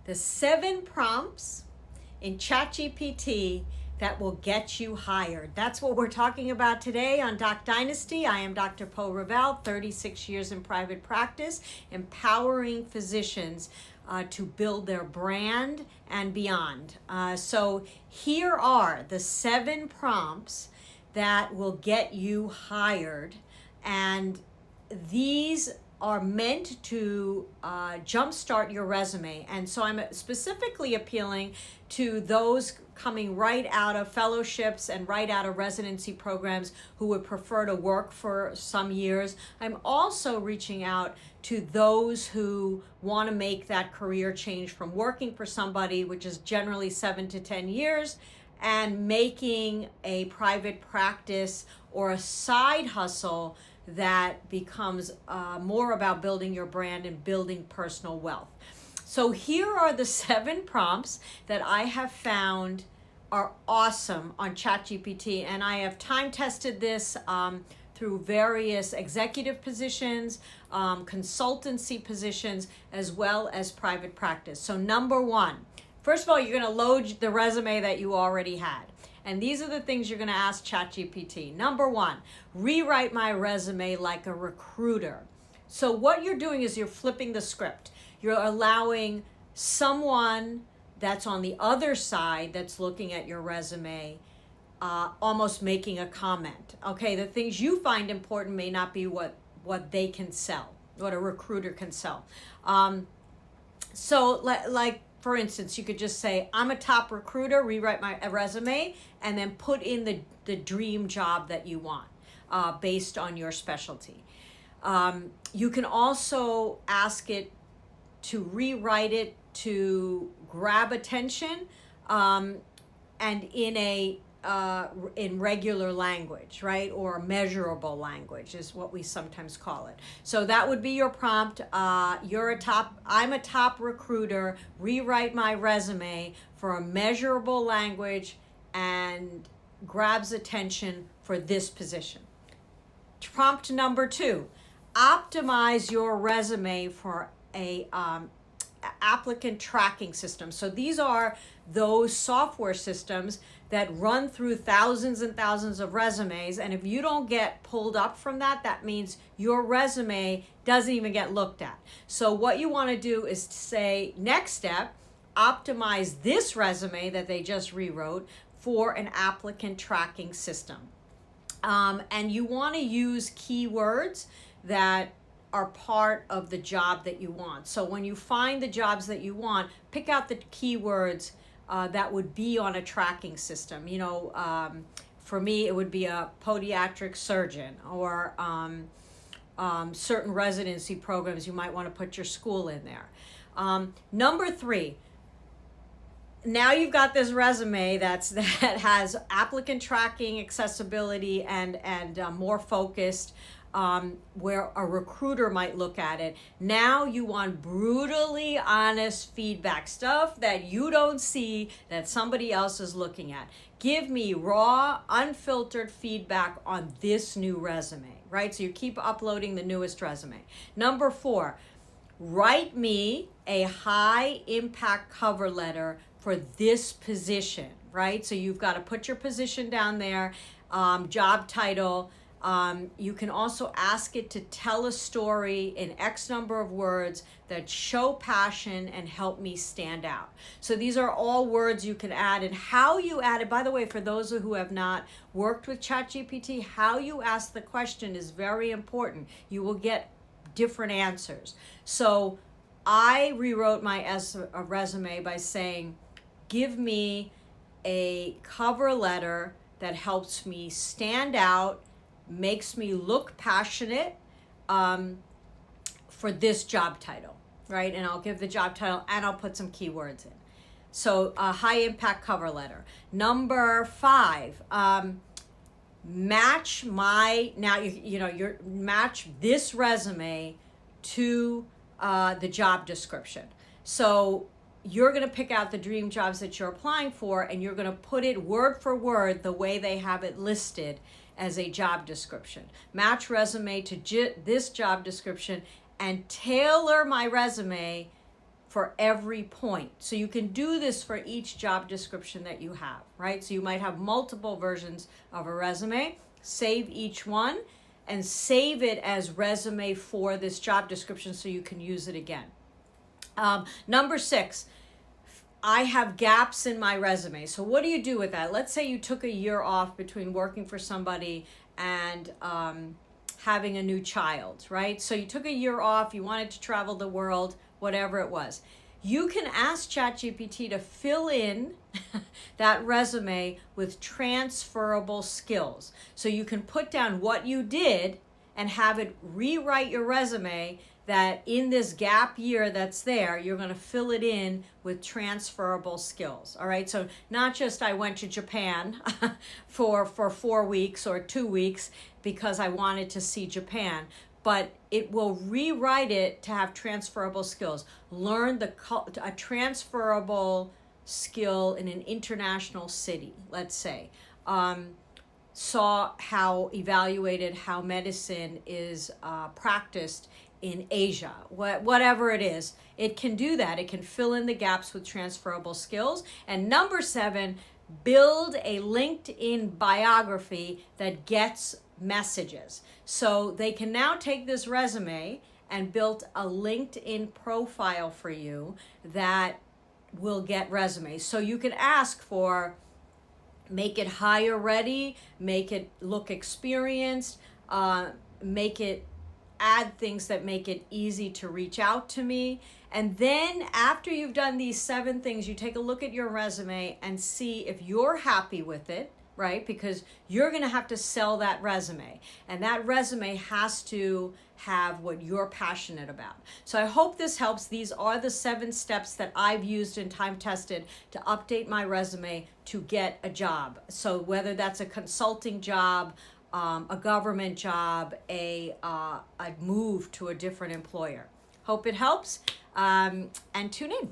the 7 prompts in Chat GPT that will get you hired. That's what we're talking about today on Doc Dynasty. I am Dr. Poe Ravel, 36 years in private practice, empowering physicians to build their brand and beyond. So here are the 7 prompts that will get you hired, and these are meant to jumpstart your resume. And so I'm specifically appealing to those coming right out of fellowships and right out of residency programs who would prefer to work for some years. I'm also reaching out to those who want to make that career change from working for somebody, which is generally 7 to 10 years, and making a private practice or a side hustle that becomes more about building your brand and building personal wealth. So here are the 7 prompts that I have found are awesome on ChatGPT, and I have time tested this through various executive positions, consultancy positions, as well as private practice. So number 1, first of all, you're gonna load the resume that you already had. And these are the things you're gonna ask ChatGPT. Number 1, rewrite my resume like a recruiter. So what you're doing is you're flipping the script. You're allowing someone that's on the other side that's looking at your resume almost making a comment. Okay, the things you find important may not be what they can sell, what a recruiter can sell. So like, for instance, you could just say, I'm a top recruiter, rewrite my resume, and then put in the dream job that you want based on your specialty. You can also ask it to rewrite it to grab attention and in regular language, right? Or measurable language is what we sometimes call it. So that would be your prompt. I'm a top recruiter, rewrite my resume for a measurable language and grabs attention for this position. Prompt number 2, optimize your resume for a applicant tracking system. So these are those software systems that run through thousands and thousands of resumes, and if you don't get pulled up from that, that means your resume doesn't even get looked at. So what you want to do is to say, next step, optimize this resume that they just rewrote for an applicant tracking system. And you want to use keywords that are part of the job that you want. So when you find the jobs that you want, pick out the keywords that would be on a tracking system. For me, it would be a podiatric surgeon, or certain residency programs, you might want to put your school in there. Number 3, now you've got this resume that has applicant tracking, accessibility, and more focused, where a recruiter might look at it. Now you want brutally honest feedback, stuff that you don't see that somebody else is looking at. Give me raw, unfiltered feedback on this new resume, right? So you keep uploading the newest resume. Number 4, write me a high impact cover letter for this position, right? So you've got to put your position down there, job title. You can also ask it to tell a story in X number of words that show passion and help me stand out. So these are all words you can add, and how you add it, by the way, for those who have not worked with ChatGPT, how you ask the question is very important. You will get different answers. So I rewrote my resume by saying, give me a cover letter that helps me stand out, makes me look passionate for this job title, right? And I'll give the job title and I'll put some keywords in. So a high impact cover letter. Number 5, match match this resume to the job description. So you're going to pick out the dream jobs that you're applying for, and you're going to put it word for word the way they have it listed as a job description. Match resume to this job description and tailor my resume for every point. So you can do this for each job description that you have, right? So you might have multiple versions of a resume. Save each one and save it as resume for this job description so you can use it again. Number 6, I have gaps in my resume. So what do you do with that? Let's say you took a year off between working for somebody and having a new child, right? So you took a year off, you wanted to travel the world, whatever it was. You can ask Chat GPT to fill in that resume with transferable skills. So you can put down what you did and have it rewrite your resume that in this gap year that's there, you're going to fill it in with transferable skills. All right. So not just I went to Japan for 4 weeks or 2 weeks because I wanted to see Japan, but it will rewrite it to have transferable skills. Learn a transferable skill in an international city, let's say. Evaluated how medicine is practiced in Asia, whatever it is. It can do that. It can fill in the gaps with transferable skills. And number 7, build a LinkedIn biography that gets messages. So they can now take this resume and build a LinkedIn profile for you that will get resumes. So you can ask for, make it hire ready, make it look experienced, make it add things that make it easy to reach out to me. And then after you've done these 7 things, you take a look at your resume and see if you're happy with it, right? Because you're going to have to sell that resume. And that resume has to have what you're passionate about. So I hope this helps. These are the 7 steps that I've used and time tested to update my resume to get a job. So whether that's a consulting job, a government job, a move to a different employer. Hope it helps, and tune in.